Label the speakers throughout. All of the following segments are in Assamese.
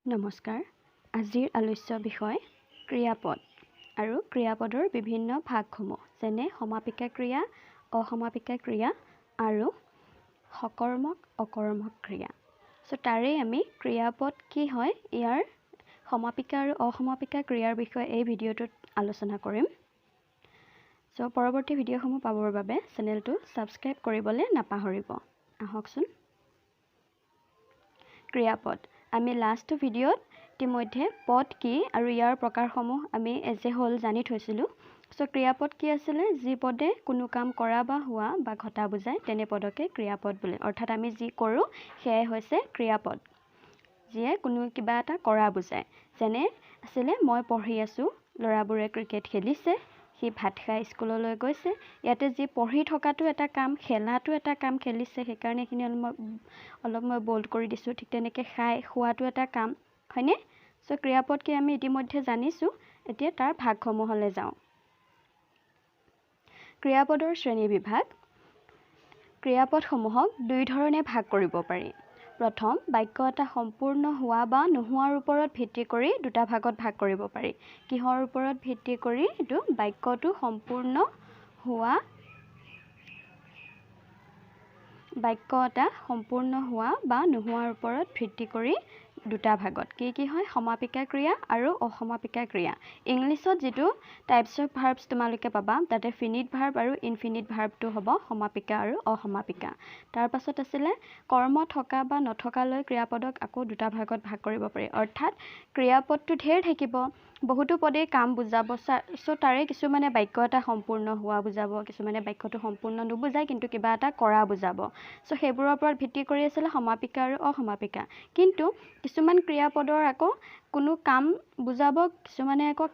Speaker 1: নমস্কাৰ। আজিৰ আলোচ্য বিষয় ক্ৰিয়াপদ আৰু ক্ৰিয়াপদৰ বিভিন্ন ভাগসমূহ যেনে সমাপিকা ক্ৰিয়া, অসমাপিকা ক্ৰিয়া আৰু সকৰ্মক অকৰ্মক ক্ৰিয়া। তাৰে আমি ক্ৰিয়াপদ কি হয় ইয়াৰ সমাপিকা আৰু অসমাপিকা ক্ৰিয়াৰ বিষয়ে এই ভিডিঅ'টোত আলোচনা কৰিম। পৰৱৰ্তী ভিডিঅ'সমূহ পাবৰ বাবে চেনেলটো ছাবস্ক্ৰাইব কৰিবলৈ নাপাহৰিব। আহকচোন। ক্ৰিয়াপদ আমি লাষ্ট ভিডিঅ'ত ইতিমধ্যে পদ কি আৰু ইয়াৰ প্ৰকাৰসমূহ আমি এজ এ হোল জানি থৈছিলোঁ। ক্ৰিয়াপদ কি আছিলে? যি পদে কোনো কাম কৰা বা হোৱা বা ঘটা বুজায় তেনে পদকে ক্ৰিয়াপদ বোলে। অৰ্থাৎ আমি যি কৰোঁ সেয়াই হৈছে ক্ৰিয়াপদ, যিয়ে কোনো কিবা এটা কৰা বুজায়। যেনে আছিলে মই পঢ়ি আছোঁ, ল'ৰাবোৰে ক্ৰিকেট খেলিছে, সি ভাত খাই স্কুললৈ গৈছে। ইয়াতে যি পঢ়ি থকাটো এটা কাম, খেলাটো এটা কাম, খেলিছে সেইকাৰণে এইখিনি অলপ মই বল্ড কৰি দিছোঁ। ঠিক তেনেকৈ খাই খোৱাটো এটা কাম, হয়নে? ক্ৰিয়াপদ কি আমি ইতিমধ্যে জানিছোঁ। এতিয়া তাৰ ভাগসমূহলৈ যাওঁ। ক্ৰিয়াপদৰ শ্ৰেণী বিভাগ। ক্ৰিয়াপদসমূহক দুই ধৰণে ভাগ কৰিব পাৰি। প্ৰথম, বাক্য এটা সম্পূৰ্ণ হোৱা বা নোহোৱাৰ ওপৰত ভিত্তি কৰি দুটা ভাগত ভাগ কৰিব পাৰি। কিহৰ ওপৰত ভিত্তি কৰি? এইটো বাক্যটো সম্পূৰ্ণ হোৱা, বাক্য এটা সম্পূৰ্ণ হোৱা বা নোহোৱাৰ ওপৰত ভিত্তি কৰি দুটা ভাগত। কি হয়? সমাপিকা ক্ৰিয়া আৰু অসমাপিকা ক্ৰিয়া। ইংলিছত যিটো টাইপছ অফ ভাৰ্বছ তোমালোকে পাবা তাতে ফিনিট ভাৰ্ব আৰু ইনফিনিট ভাৰ্বটো হ'ব সমাপিকা আৰু অসমাপিকা। তাৰ পাছত আছিলে কৰ্ম থকা বা নথকালৈ ক্ৰিয়াপদক আকৌ দুটা ভাগত ভাগ কৰিব পাৰি। অৰ্থাৎ ক্ৰিয়াপদটো ঢেৰ থাকিব, বহুতো পদেই কাম বুজাব। তাৰে কিছুমানে বাক্য এটা সম্পূৰ্ণ হোৱা বুজাব, কিছুমানে বাক্যটো সম্পূৰ্ণ নুবুজায় কিন্তু কিবা এটা কৰা বুজাব। সেইবোৰৰ ওপৰত ভিত্তি কৰি আছিলে সমাপিকা আৰু অসমাপিকা। কিন্তু কিছুমান ক্ৰিয়াপদৰ আকৌ কোনো কাম বুজাব, কিছুমানে আকৌ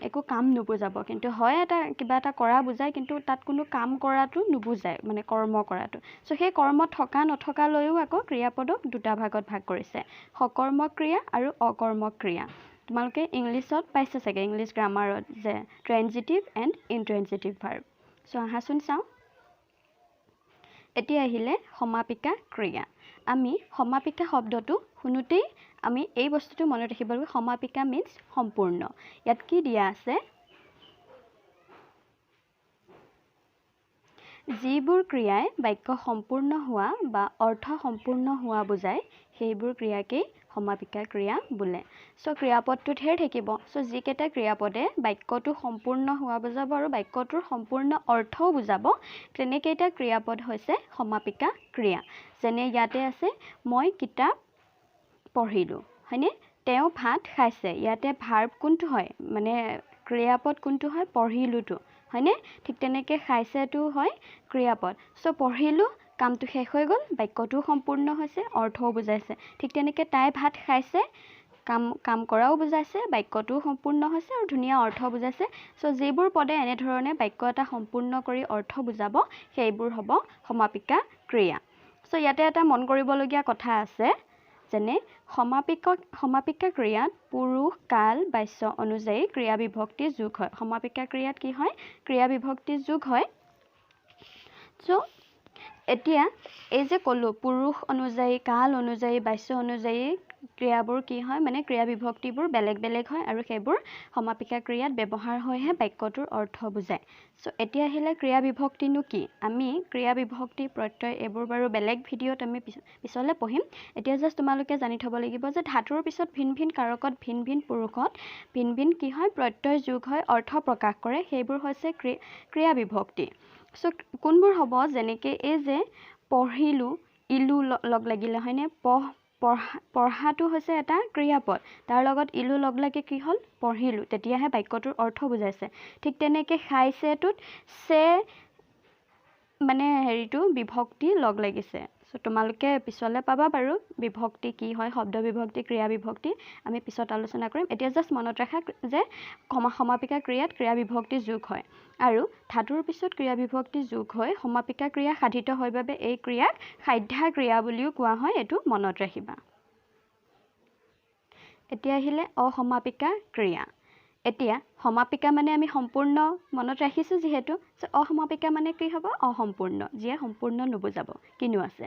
Speaker 1: একো কাম নুবুজাব। কিন্তু হয় এটা কিবা এটা কৰা বুজায় কিন্তু তাত কোনো কাম কৰাটো নুবুজায়, মানে কৰ্ম কৰাটো। সেই কৰ্ম থকা নথকালৈও আকৌ ক্ৰিয়াপদক দুটা ভাগত ভাগ কৰিছে, সকৰ্মক ক্ৰিয়া আৰু অকৰ্মক ক্ৰিয়া। তোমালোকে ইংলিছত পাইছে চাগে, ইংলিছ গ্ৰামাৰত যে ট্ৰেনজিটিভ এণ্ড ইনট্ৰেনজিটিভ ভাৰ্ব। আহাচোন চাওঁ। এতিয়া আহিলে সমাপিকা ক্ৰিয়া। আমি সমাপিকা শব্দটো শুনোতেই আমি এই বস্তুটো মনত ৰাখিব লাগিব, সমাপিকা মিন্স সম্পূৰ্ণ। ইয়াত কি দিয়া আছে? যিবোৰ ক্ৰিয়াই বাক্য সম্পূৰ্ণ হোৱা বা অৰ্থ সম্পূৰ্ণ হোৱা বুজায় সেইবোৰ ক্ৰিয়াকেই সমাপিকা ক্ৰিয়া বোলে। ক্ৰিয়াপদটো ঢেৰ থাকিব। যিকেইটা ক্ৰিয়াপদে বাক্যটো সম্পূৰ্ণ হোৱা বুজাব আৰু বাক্যটোৰ সম্পূৰ্ণ অৰ্থও বুজাব তেনেকেইটা ক্ৰিয়াপদ হৈছে সমাপিকা ক্ৰিয়া। যেনে ইয়াতে আছে মই কিতাপ পঢ়িলোঁ, হয়নে? তেওঁ ভাত খাইছে। ইয়াতে ভাৰ্ব কোনটো হয়, মানে ক্ৰিয়াপদ কোনটো হয়? পঢ়িলোঁটো, হয়নে? ঠিক তেনেকৈ খাইছেটো হয় ক্ৰিয়াপদ। পঢ়িলোঁ, কামটো শেষ হৈ গ'ল, বাক্যটোও সম্পূৰ্ণ হৈছে, অৰ্থও বুজাইছে। ঠিক তেনেকৈ তাই ভাত খাইছে, কাম কৰাও বুজাইছে, বাক্যটোও সম্পূৰ্ণ হৈছে আৰু ধুনীয়া অৰ্থ বুজাইছে। যিবোৰ পদে এনেধৰণে বাক্য এটা সম্পূৰ্ণ কৰি অৰ্থ বুজাব সেইবোৰ হ'ব সমাপিকা ক্ৰিয়া। ইয়াতে এটা মন কৰিবলগীয়া কথা আছে, যেনে সমাপিকা ক্ৰিয়াত পুৰুষ কাল বাচ্য অনুযায়ী ক্ৰিয়া বিভক্তি যোগ হয়। সমাপিকা ক্ৰিয়াত কি হয়? ক্ৰিয়া বিভক্তি যোগ হয়। এতিয়া এই যে ক'লোঁ পুৰুষ অনুযায়ী, কাল অনুযায়ী, বাচ্য অনুযায়ী ক্ৰিয়াবোৰ কি হয়, মানে ক্ৰিয়া বিভক্তিবোৰ বেলেগ বেলেগ হয় আৰু সেইবোৰ সমাপিকা ক্ৰিয়াত ব্যৱহাৰ হৈহে বাক্যটোৰ অৰ্থ বুজায়। এতিয়া আহিলে ক্ৰিয়া বিভক্তিনো কি? আমি ক্ৰিয়া বিভক্তি, প্ৰত্যয় এইবোৰ বাৰু বেলেগ ভিডিঅ'ত আমি পিছলৈ পঢ়িম। এতিয়া জাষ্ট তোমালোকে জানি থ'ব লাগিব যে ধাতুৰ পিছত ভিন ভিন কাৰকত, ভিন ভিন পুৰুষত ভিন ভিন কি হয়? প্ৰত্যয় যোগ হয়, অৰ্থ প্ৰকাশ কৰে। সেইবোৰ হৈছে ক্ৰিয়া বিভক্তি। কোনবোৰ হ'ব? যেনেকৈ এই যে পঢ়িলোঁ, ইলু লগ লাগিলে, হয়নে? পঢ়াটো হৈছে এটা ক্ৰিয়াপদ, তাৰ লগত ইলু লগ লাগি কি হ'ল? পঢ়িলোঁ, তেতিয়াহে বাক্যটোৰ অৰ্থ বুজাইছে। ঠিক তেনেকৈ খাইছেটোত চে মানে বিভক্তি লগ লাগিছে। তোমালোকে পিছলৈ পাবা বাৰু বিভক্তি কি হয়, শব্দ বিভক্তি, ক্ৰিয়া বিভক্তি আমি পিছত আলোচনা কৰিম। এতিয়া জাষ্ট মনত ৰাখা যে সমাপিকা ক্ৰিয়াত ক্ৰিয়া বিভক্তি যোগ হয় আৰু ধাতুৰ পিছত ক্ৰিয়া বিভক্তি যোগ হৈ সমাপিকা ক্ৰিয়া সাধিত হয় বাবে এই ক্ৰিয়াক সাধ্যা ক্ৰিয়া বুলিও কোৱা হয়। এইটো মনত ৰাখিবা। এতিয়া আহিলে অসমাপিকা ক্ৰিয়া। এতিয়া সমাপিকা মানে আমি সম্পূৰ্ণ মনত ৰাখিছোঁ যিহেতু, অসমাপিকা মানে কি হ'ব? অসম্পূৰ্ণ, যিয়ে সম্পূৰ্ণ নুবুজাব, কিনো আছে।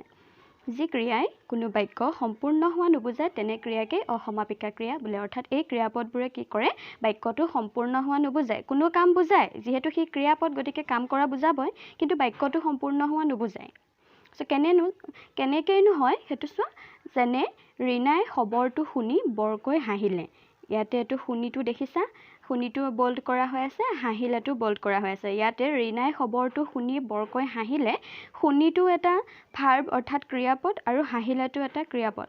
Speaker 1: যি ক্ৰিয়াই কোনো বাক্য সম্পূৰ্ণ হোৱা নুবুজায় তেনে ক্ৰিয়াকে অসমাপিকা ক্ৰিয়া বোলে। অৰ্থাৎ এই ক্ৰিয়াপদবোৰে কি কৰে, বাক্যটো সম্পূৰ্ণ হোৱা নুবুজায়। কোনো কাম বুজায়, যিহেতু সি ক্ৰিয়াপদ গতিকে কাম কৰা বুজাবই, কিন্তু বাক্যটো সম্পূৰ্ণ হোৱা নুবুজায়। কেনেকৈনো হয় সেইটো চোৱা। যেনে ৰীণাই খবৰটো শুনি বৰকৈ হাঁহিলে। ইয়াতে এইটো শুনিটো দেখিছা, শুনিটো বল্ড কৰা হৈ আছে, হাঁহিলেটো বল্ড কৰা হৈ আছে। ইয়াতে ৰীণাই খবৰটো শুনি বৰকৈ হাঁহিলে, শুনিটো এটা ভাৰ্ব অৰ্থাৎ ক্ৰিয়াপদ আৰু হাঁহিলেটো এটা ক্ৰিয়াপদ।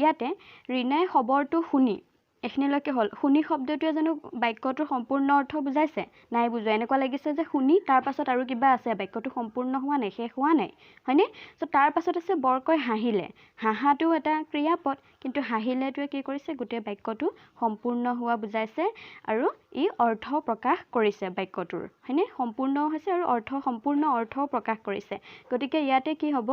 Speaker 1: ইয়াতে ৰীণাই খবৰটো শুনি, এইখিনিলৈকে হ'ল। শুনি শব্দটোৱে জানো বাক্যটোৰ সম্পূৰ্ণ অৰ্থ বুজাইছে? নাই বুজোৱা। এনেকুৱা লাগিছে যে শুনি তাৰ পাছত আৰু কিবা আছে, বাক্যটো সম্পূৰ্ণ হোৱা নাই, শেষ হোৱা নাই, হয়নে? চ' তাৰ পাছত আছে বৰকৈ হাঁহিলে। হাঁহাটো এটা ক্ৰিয়াপদ, কিন্তু হাঁহিলেটোৱে কি কৰিছে, গোটেই বাক্যটো সম্পূৰ্ণ হোৱা বুজাইছে আৰু ই অৰ্থ প্ৰকাশ কৰিছে বাক্যটোৰ, হয়নে? সম্পূৰ্ণ হৈছে আৰু সম্পূৰ্ণ অৰ্থও প্ৰকাশ কৰিছে। গতিকে ইয়াতে কি হ'ব,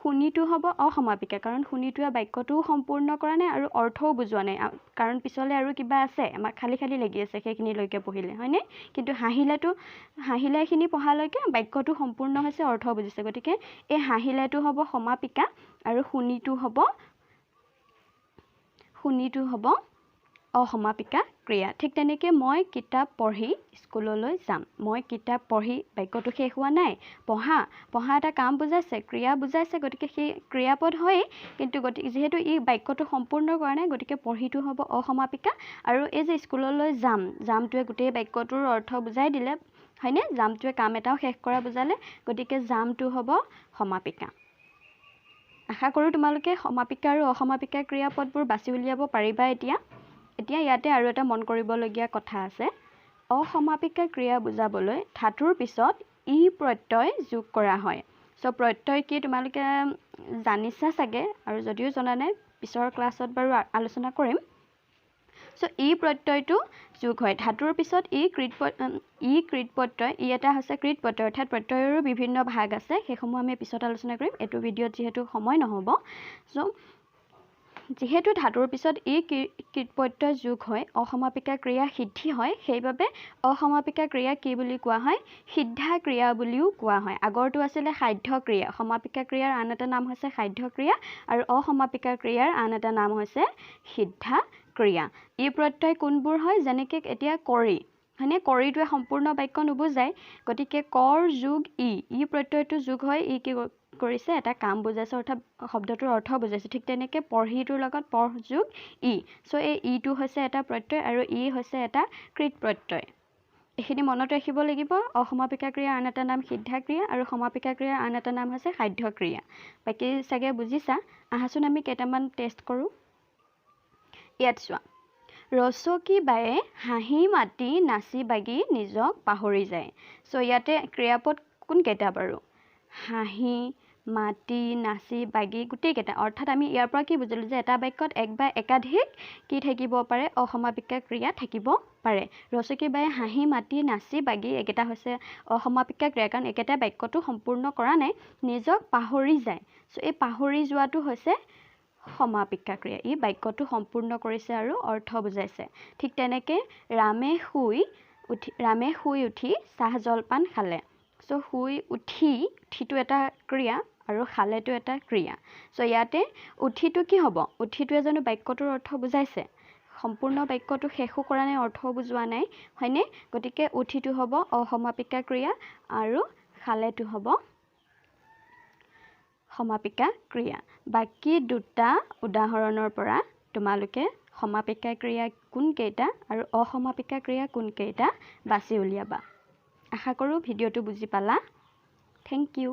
Speaker 1: শুনিটো হ'ব অসমাপিকা, কাৰণ শুনিটোৱে বাক্যটোও সম্পূৰ্ণ কৰা নাই আৰু অৰ্থও বুজোৱা নাই, কাৰণ পিছলৈ আৰু কিবা আছে, আমাক খালী খালী লাগি আছে সেইখিনিলৈকে পঢ়িলে, হয়নে? কিন্তু হাঁহিলে এইখিনি পঢ়ালৈকে বাক্যটো সম্পূৰ্ণ হৈছে, অৰ্থ বুজিছে। গতিকে এই হাঁহিলেটো হ'ব সমাপিকা আৰু শুনিটো হ'ব অসমাপিকা ক্ৰিয়া। ঠিক তেনেকৈ মই কিতাপ পঢ়ি স্কুললৈ যাম। মই কিতাপ পঢ়ি বাক্যটো শেষ হোৱা নাই, পঢ়া এটা কাম বুজাইছে, ক্ৰিয়া বুজাইছে, গতিকে সেই ক্ৰিয়াপদ হয়েই, কিন্তু যিহেতু ই বাক্যটো সম্পূৰ্ণ কৰা নাই, গতিকে পঢ়িটো হ'ব অসমাপিকা। আৰু এই যে স্কুললৈ যামটোৱে গোটেই বাক্যটোৰ অৰ্থ বুজাই দিলে, হয়নে? যামটোৱে কাম এটাও শেষ কৰা বুজালে, গতিকে যামটো হ'ব সমাপিকা। আশা কৰোঁ তোমালোকে সমাপিকা আৰু অসমাপিকা ক্ৰিয়াপদবোৰ বাছি উলিয়াব পাৰিবা। এতিয়া ইয়াতে আৰু এটা মন কৰিবলগীয়া কথা আছে। অসমাপিকা ক্ৰিয়া বুজাবলৈ ধাতুৰ পিছত ই প্ৰত্যয় যোগ কৰা হয়। চ' প্ৰত্যয় কি তোমালোকে জানিছা চাগে, আৰু যদিও জনা নাই পিছৰ ক্লাছত বাৰু আলোচনা কৰিম। চ' ই প্ৰত্যয়টো যোগ হয় ধাতুৰ পিছত। ই কৃত প্ৰত্যয়, ই এটা হৈছে কৃত প্ৰত্যয়, অৰ্থাৎ প্ৰত্যয়ৰো বিভিন্ন ভাগ আছে, সেইসমূহ আমি পিছত আলোচনা কৰিম, এইটো ভিডিঅ'ত যিহেতু সময় নহ'ব। চ' যিহেতু ধাতুৰ পিছত ই কৃত প্ৰত্যয় যোগ হয় অসমাপিকা ক্ৰিয়া সিদ্ধি হয়, সেইবাবে অসমাপিকা ক্ৰিয়া কি বুলি কোৱা হয়, সিদ্ধা ক্ৰিয়া বুলিও কোৱা হয়। আগৰটো আছিলে সাধ্য ক্ৰিয়া। সমাপিকা ক্ৰিয়াৰ আন এটা নাম হৈছে সাধ্য ক্ৰিয়া, আৰু অসমাপিকা ক্ৰিয়াৰ আন এটা নাম হৈছে সিদ্ধা ক্ৰিয়া। ই প্ৰত্যয় কোনবোৰ হয়, যেনেকৈ এতিয়া কৰি, হয়নে? কৰিটোৱে সম্পূৰ্ণ বাক্য নুবুজায়, গতিকে কৰ যোগ ই প্ৰত্যয়টো যোগ হয়, ই কি কৰিছে, এটা কাম বুজাইছে, অৰ্থাৎ শব্দটোৰ অৰ্থ বুজাইছে। ঠিক তেনেকৈ পঢ়িটোৰ লগত পঢ় যোগ ই, চ' এই ইটো হৈছে এটা প্ৰত্যয় আৰু ই হৈছে এটা কৃত প্ৰত্যয়। এইখিনি মনত ৰাখিব লাগিব। অসমাপিকা ক্ৰিয়াৰ আন এটা নাম সিদ্ধা ক্ৰিয়া আৰু সমাপিকা ক্ৰিয়াৰ আন এটা নাম হৈছে সাধ্য ক্ৰিয়া। বাকী চাগে বুজিছা। আহাচোন আমি কেইটামান টেষ্ট কৰোঁ। ইয়াত চোৱা, ৰচকী বায়ে হাঁহি মাতি নাচি বাগি নিজক পাহৰি যায়। চ' ইয়াতে ক্ৰিয়াপদ কোনকেইটা বাৰু? হাঁহি, মাতি, নাচি, বাগি, গোটেইকেইটা। অৰ্থাৎ আমি ইয়াৰ পৰা কি বুজিলোঁ, যে এটা বাক্যত এক বা একাধিক কি থাকিব পাৰে, অসমাপিকা ক্ৰিয়া থাকিব পাৰে। ৰচকী বায়ে হাঁহি মাতি নাচি বাগি, এইকেইটা হৈছে অসমাপিকা ক্ৰিয়া, কাৰণ একেটা বাক্যটো সম্পূৰ্ণ কৰা নাই, নিজক পাহৰি যায়। চ' এই পাহৰি যোৱাটো হৈছে সমাপিকা ক্ৰিয়া, ই বাক্যটো সম্পূৰ্ণ কৰিছে আৰু অৰ্থ বুজাইছে। ঠিক তেনেকৈ ৰামে শুই উঠি চাহ জলপান খালে। চ' শুই উঠিটো এটা ক্ৰিয়া আৰু খালেটো এটা ক্ৰিয়া। চ' ইয়াতে উঠিটো কি হ'ব, উঠিটোৱে জানো বাক্যটোৰ অৰ্থ বুজাইছে? সম্পূৰ্ণ বাক্যটো শেষো কৰা নাই, অৰ্থও বুজোৱা নাই, হয়নে? গতিকে উঠিটো হ'ব অসমাপিকা ক্ৰিয়া আৰু খালেটো হ'ব সমাপিকা ক্ৰিয়া। বাকী দুটা উদাহৰণৰ পৰা তোমালোকে সমাপিকা ক্ৰিয়া কোনকেইটা আৰু অসমাপিকা ক্ৰিয়া কোনকেইটা বাছি উলিয়াবা। আশা কৰোঁ ভিডিঅ'টো বুজি পালা। Thank U.